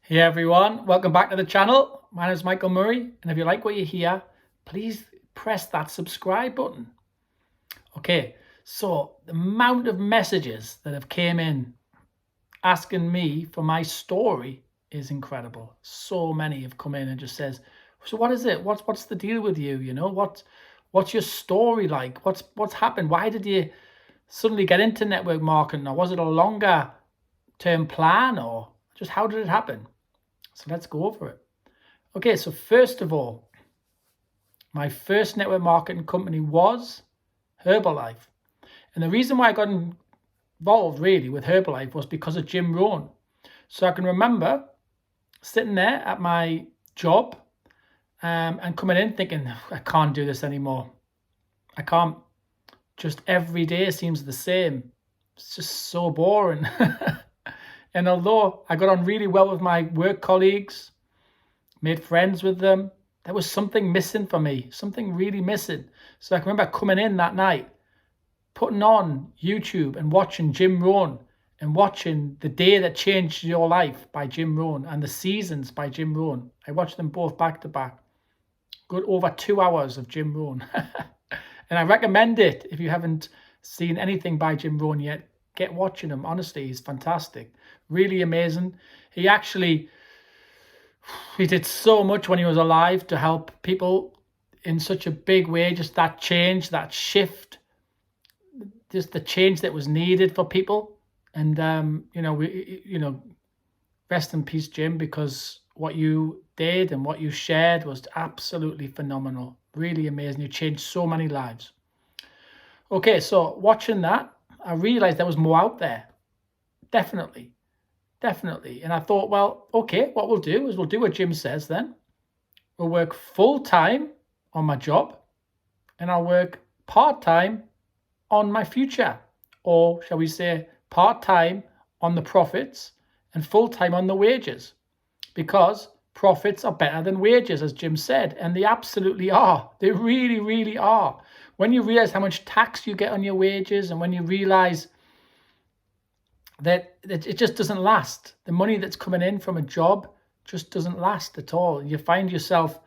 Hey everyone, welcome back to the channel. My name is Michael Murray, and if you like what you hear, please press that subscribe button. Okay, so the amount of messages that have came in asking me for my story is incredible. So many have come in and just says, so what is it? What's the deal with you? You know, what's your story like? What's happened? Why did you suddenly get into network marketing? Or was it a longer term plan, or just how did it happen? So let's go over it. Okay, so first of all, my first network marketing company was Herbalife. And the reason why I got involved really with Herbalife was because of Jim Rohn. So I can remember sitting there at my job and coming in thinking, I can't do this anymore. I can't. Just every day seems the same. It's just so boring. And although I got on really well with my work colleagues, made friends with them, there was something missing for me, something really missing. So I can remember coming in that night, putting on YouTube and watching Jim Rohn and watching The Day That Changed Your Life by Jim Rohn and The Seasons by Jim Rohn. I watched them both back to back. Good over 2 hours of Jim Rohn. And I recommend it if you haven't seen anything by Jim Rohn yet. Get watching him. Honestly, he's fantastic. Really amazing. He did so much when he was alive to help people in such a big way. Just that change, that shift, just the change that was needed for people. And rest in peace, Jim, because what you did and what you shared was absolutely phenomenal. Really amazing. You changed so many lives. Okay, so watching that, I realized there was more out there. Definitely. And I thought, well, okay, what we'll do is we'll do what Jim says then. We'll work full-time on my job, and I'll work part-time on my future. Or shall we say part-time on the profits and full-time on the wages. Because profits are better than wages, as Jim said, and they absolutely are. They really, really are. When you realize how much tax you get on your wages, and when you realize that it just doesn't last. The money that's coming in from a job just doesn't last at all. You find yourself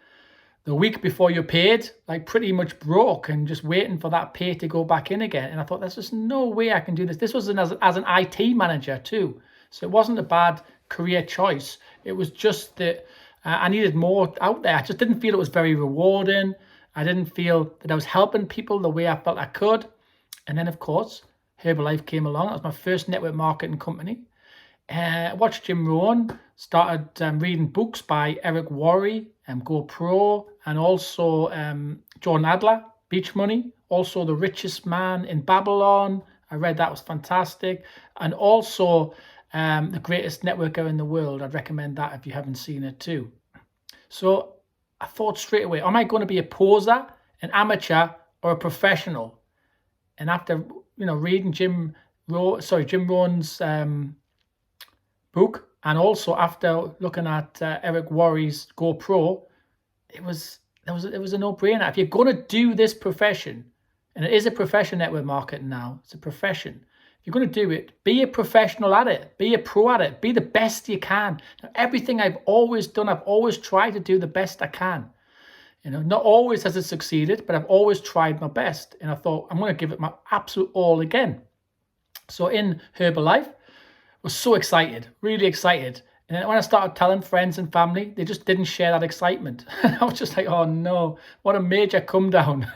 the week before you're paid, like pretty much broke and just waiting for that pay to go back in again. And I thought, there's just no way I can do this. This was as an IT manager too. So it wasn't a bad career choice. It was just that I needed more out there. I just didn't feel it was very rewarding. I didn't feel that I was helping people the way I felt I could. And then, of course, Herbalife came along. That was my first network marketing company. I watched Jim Rohn, started reading books by Eric Worre, GoPro, and also Jordan Adler, Beach Money, also The Richest Man in Babylon. I read that, was fantastic. And also The Greatest Networker in the World. I'd recommend that if you haven't seen it too. So I thought straight away, am I going to be a poser, an amateur, or a professional? And after reading Jim Rohn's book, and also after looking at Eric Worre's GoPro, it was a no-brainer. If you're going to do this profession, and it is a profession, network marketing now, it's a profession. If you're going to do it, be a professional at it, be a pro at it, be the best you can. Now, everything I've always done, I've always tried to do the best I can. Not always has it succeeded, but I've always tried my best. And I thought, I'm going to give it my absolute all again. So in Herbalife, I was so excited, really excited. And then when I started telling friends and family, they just didn't share that excitement. I was just like, oh no, what a major come down.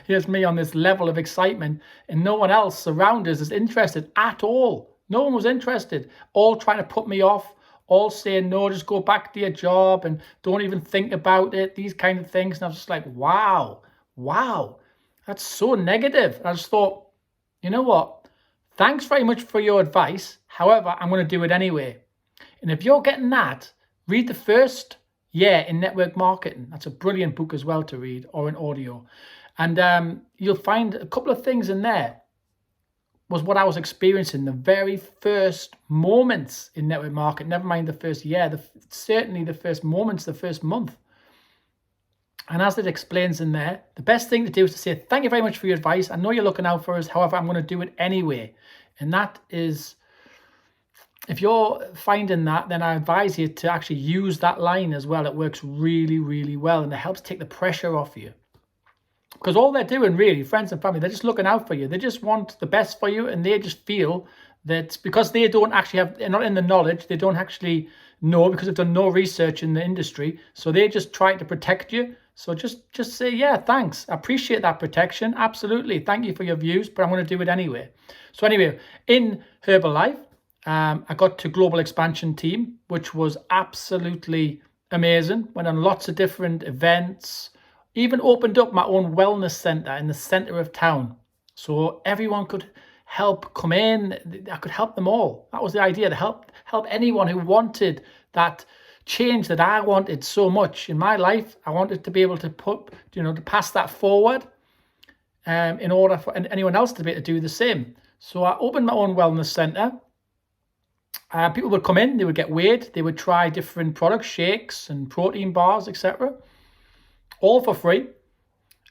Here's me on this level of excitement, and no one else around us is interested at all. No one was interested, all trying to put me off. All saying, no, just go back to your job and don't even think about it, these kind of things. And I was just like, wow, that's so negative. And I just thought, you know what? Thanks very much for your advice. However, I'm going to do it anyway. And if you're getting that, read The First Year in Network Marketing. That's a brilliant book as well to read, or an audio. And you'll find a couple of things in there. Was what I was experiencing the very first moments in network marketing, never mind the first year, certainly the first moments, the first month. And as it explains in there, the best thing to do is to say, thank you very much for your advice. I know you're looking out for us. However, I'm going to do it anyway. And that is if you're finding that, then I advise you to actually use that line as well. It works really, really well, and it helps take the pressure off you. Because all they're doing, really, friends and family, they're just looking out for you. They just want the best for you, and they just feel that because they don't actually have, they're not in the knowledge, they don't actually know because they've done no research in the industry. So they just try to protect you. So just say, yeah, thanks. I appreciate that protection. Absolutely. Thank you for your views, but I'm going to do it anyway. So anyway, in Herbalife, I got to global expansion team, which was absolutely amazing. Went on lots of different events, even opened up my own wellness center in the center of town. So everyone could help come in. I could help them all. That was the idea, to help anyone who wanted that change that I wanted so much in my life. I wanted to be able to to pass that forward in order for anyone else to be able to do the same. So I opened my own wellness center. People would come in, they would get weighed, they would try different products, shakes and protein bars, etc., all for free.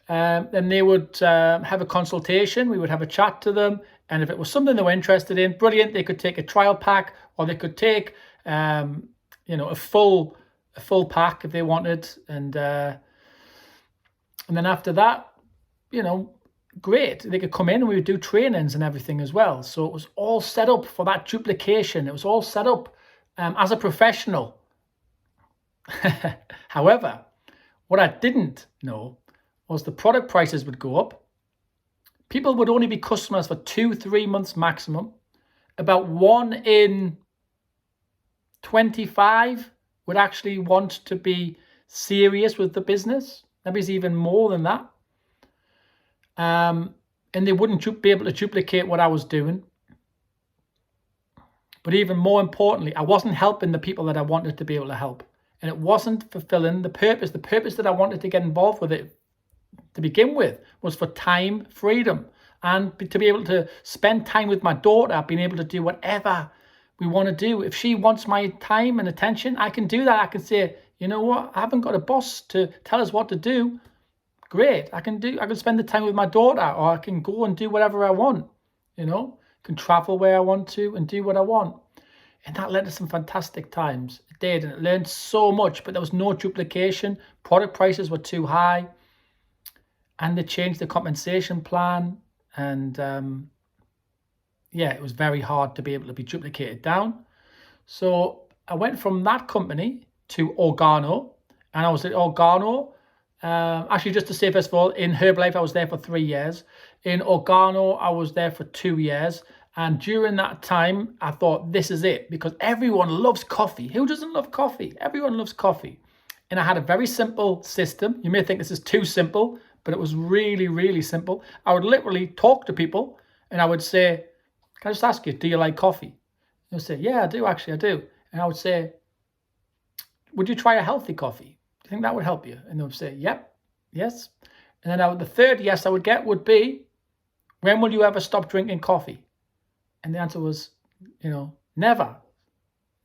Then they would have a consultation. We would have a chat to them, and if it was something they were interested in, brilliant. They could take a trial pack, or they could take a full pack if they wanted, and then after that, great. They could come in and we would do trainings and everything as well. So it was all set up for that duplication. It was all set up as a professional. However, what I didn't know was the product prices would go up. People would only be customers for 2-3 months maximum. About 1 in 25 would actually want to be serious with the business. Maybe it's even more than that. And they wouldn't be able to duplicate what I was doing. But even more importantly, I wasn't helping the people that I wanted to be able to help. And it wasn't fulfilling the purpose. The purpose that I wanted to get involved with it to begin with was for time freedom and to be able to spend time with my daughter, being able to do whatever we want to do. If she wants my time and attention, I can do that. I can say, you know what? I haven't got a boss to tell us what to do. Great. I can spend the time with my daughter, or I can go and do whatever I want. Can travel where I want to and do what I want. And that led to some fantastic times. It did, and it learned so much, but there was no duplication. Product prices were too high, and they changed the compensation plan. And it was very hard to be able to be duplicated down. So I went from that company to Organo, and I was at Organo. Actually, just to say, first of all, in Herbalife, I was there for 3 years. In Organo, I was there for 2 years. And during that time, I thought, this is it, because everyone loves coffee. Who doesn't love coffee? Everyone loves coffee. And I had a very simple system. You may think this is too simple, but it was really, really simple. I would literally talk to people and I would say, can I just ask you, do you like coffee? They'll say, yeah, I do, actually, I do. And I would say, would you try a healthy coffee? Do you think that would help you? And they would say, yep, yes. And then the third yes I would get would be, when will you ever stop drinking coffee? And the answer was, never.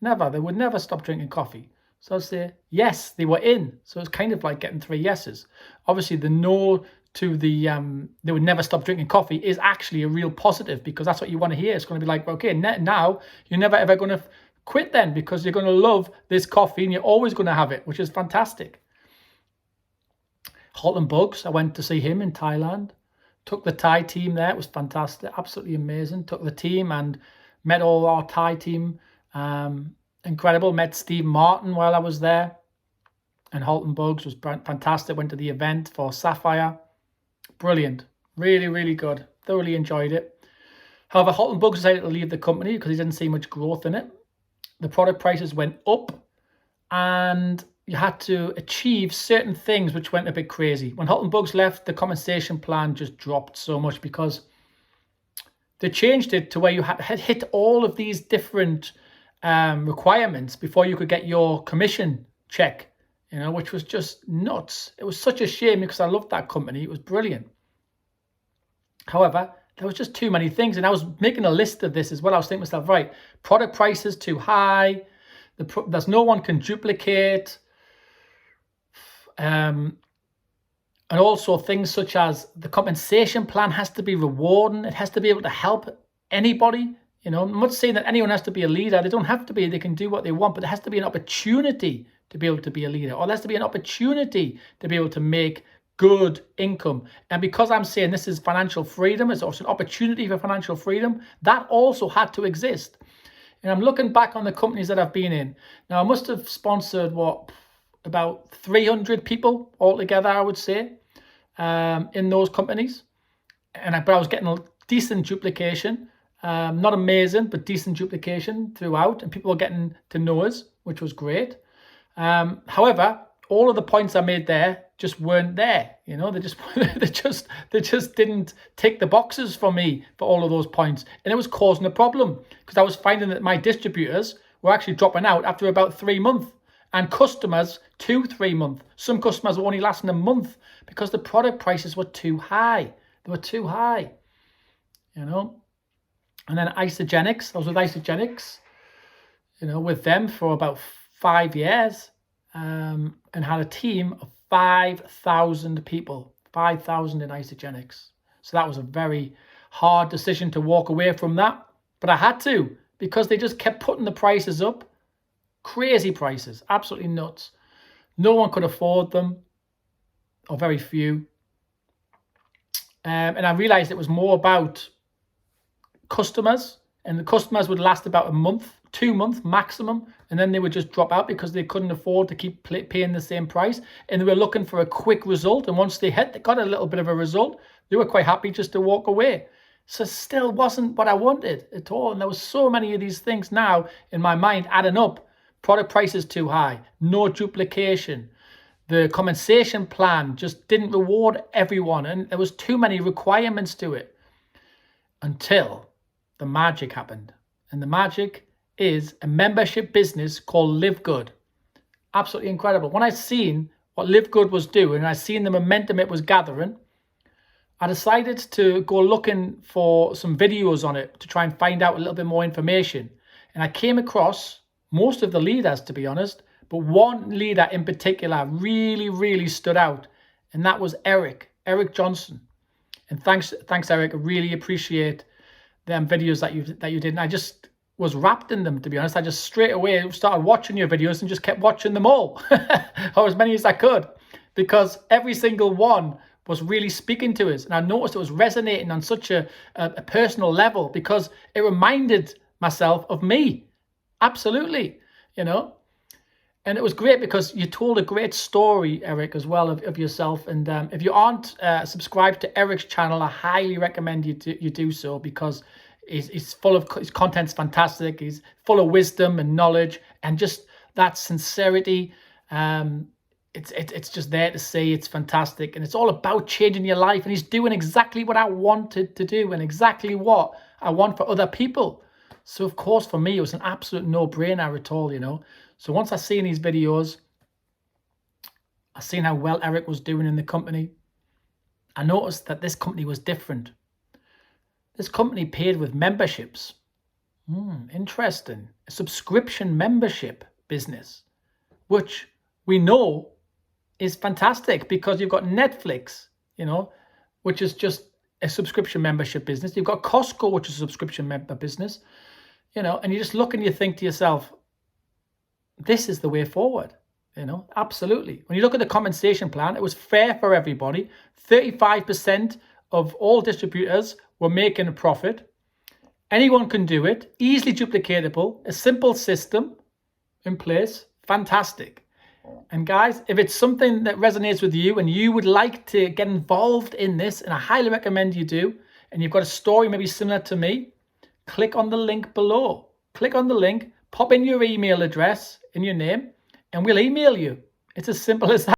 Never. They would never stop drinking coffee. So I'd say, yes, they were in. So it's kind of like getting 3 yeses. Obviously, the no to the they would never stop drinking coffee is actually a real positive, because that's what you want to hear. It's going to be like, okay, now you're never ever going to quit then, because you're going to love this coffee and you're always going to have it, which is fantastic. Halton Bugs, I went to see him in Thailand. Took the Thai team there. It was fantastic, absolutely amazing. Took the team and met all our Thai team. Incredible. Met Steve Martin while I was there. And Halton Bugs was fantastic. Went to the event for Sapphire. Brilliant. Really, really good. Thoroughly enjoyed it. However, Halton Bugs decided to leave the company because he didn't see much growth in it. The product prices went up, and you had to achieve certain things which went a bit crazy. When Halton Bugs left, the compensation plan just dropped so much because they changed it to where you had hit all of these different requirements before you could get your commission check, which was just nuts. It was such a shame because I loved that company. It was brilliant. However, there was just too many things, and I was making a list of this as well. I was thinking to myself, right, product prices too high. There's no one can duplicate. And also things such as the compensation plan has to be rewarding. It has to be able to help anybody. You know, I'm not saying that anyone has to be a leader. They don't have to be. They can do what they want, but there has to be an opportunity to be able to be a leader, or there has to be an opportunity to be able to make good income. And because I'm saying this is financial freedom, it's also an opportunity for financial freedom, that also had to exist. And I'm looking back on the companies that I've been in. Now, I must have sponsored, about 300 people altogether, I would say, in those companies. But I was getting a decent duplication. Not amazing, but decent duplication throughout. And people were getting to know us, which was great. However, all of the points I made there just weren't there. You know, they just didn't tick the boxes for me for all of those points. And it was causing a problem because I was finding that my distributors were actually dropping out after about 3 months, and customers 2-3 months. Some customers were only lasting a month because the product prices were too high. They were too high, you know. And then Isogenics, I was with Isogenics, you know, with them for about 5 years, and had a team of 5,000 people, 5,000 in Isogenics. So that was a very hard decision to walk away from that. But I had to, because they just kept putting the prices up. Crazy prices, absolutely nuts. No one could afford them, or very few. And I realized it was more about customers, and the customers would last about a month, 2 months maximum, and then they would just drop out because they couldn't afford to keep paying the same price, and they were looking for a quick result. And once they got a little bit of a result, they were quite happy just to walk away. So still wasn't what I wanted at all. And there was so many of these things now in my mind adding up. Product prices too high, no duplication. The compensation plan just didn't reward everyone, and there was too many requirements to it, until the magic happened. And the magic is a membership business called LiveGood. Absolutely incredible. When I seen what LiveGood was doing, and I seen the momentum it was gathering, I decided to go looking for some videos on it to try and find out a little bit more information. And I came across most of the leaders, to be honest, but one leader in particular really, really stood out, and that was Eric Johnson. And thanks, Eric. I really appreciate them videos that you did. And I just was wrapped in them, to be honest. I just straight away started watching your videos and just kept watching them all, or as many as I could, because every single one was really speaking to us. And I noticed it was resonating on such a personal level, because it reminded myself of me. Absolutely, you know. And it was great because you told a great story, Eric, as well, of yourself. And if you aren't subscribed to Eric's channel, I highly recommend you do so, because he's full of, his content's fantastic. He's full of wisdom and knowledge, and just that sincerity. It's just there to see. It's fantastic, and it's all about changing your life. And he's doing exactly what I wanted to do, and exactly what I want for other people. So of course, for me, it was an absolute no-brainer at all, you know. So once I seen these videos, I seen how well Eric was doing in the company, I noticed that this company was different. This company paid with memberships. Interesting. A subscription membership business, which we know is fantastic, because you've got Netflix, you know, which is just a subscription membership business. You've got Costco, which is a subscription member business, you know, and you just look and you think to yourself, this is the way forward, you know, absolutely. When you look at the compensation plan, it was fair for everybody. 35% of all distributors were making a profit. Anyone can do it, easily duplicatable, a simple system in place, fantastic. And guys, if it's something that resonates with you and you would like to get involved in this, and I highly recommend you do, and you've got a story maybe similar to me, click on the link below. Click on the link, pop in your email address and your name, and we'll email you. It's as simple as that.